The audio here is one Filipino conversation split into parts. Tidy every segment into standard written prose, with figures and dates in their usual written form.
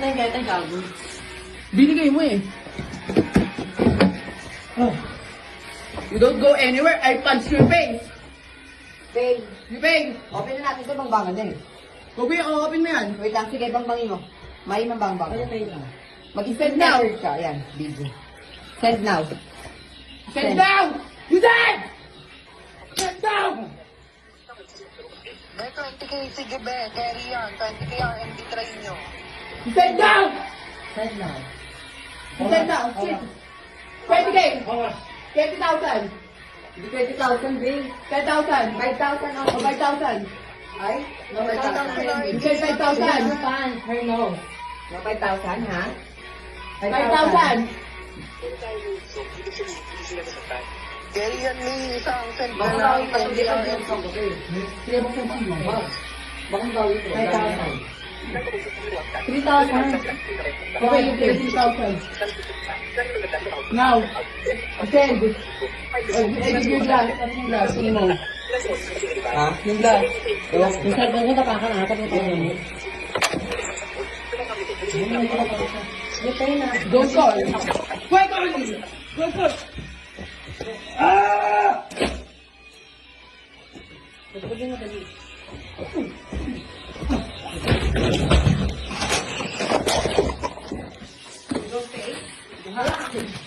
na yung kaya tayo gago. Binigay mo eh. Oh. You don't go anywhere, I punch your face. Pay. You pay. Open na natin ito, bangbangan na eh. Huwag mo yung open mo yan. Wait lang, sige, bangbangin mo. May mambang-bang. Pay lang. Mag-send now. now. Ka. Ayan, busy. Send now. Sit down! You dead! Sit down! Be, 20k, sige be, carry yan. 20k ang MD try nyo. Sit down! Send now. Sit down! Sit. 20K! 20,000! Hindi 20,000, babe. 10,000! 5,000 O ako. 5,000! Ay? No, 5,000. You said 5,000! Pan, her nose. No, 5,000, ha? 5,000! Carry yan may isang send Baka na bawi pa lang. hindi ang siyang ko, babe. Kaya mo sa sino? Baka bawi ko. 5,000. 3,000. Okay, you pay 3,000. Now, send. Yung glass. Yung glass. Yung mo. Ha? Yung glass. Yung cellphone ko, tapakan na. Tapos ito mo. Yung pay na. Don't call. Wait, Carly! Don't call! Ah! Pagpagin mo dali.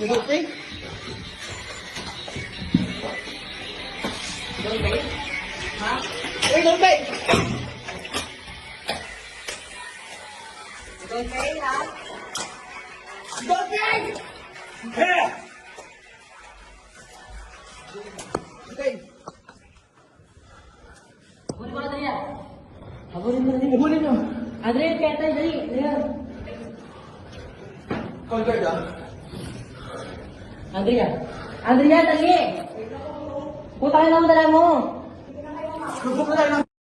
You don't pay? Don't pay? Ha? Wait, don't pay! Don't pay, ha? Don't pay! Okay. Habulin mo, Adrian. Habulin mo, Adrian. Habulin mo. Adrian, kaya tayo, dali. Adrian. Call guard, ah. Adrian. Adrian, dali. Puta ka lang dala mo. Lubok na tayo ng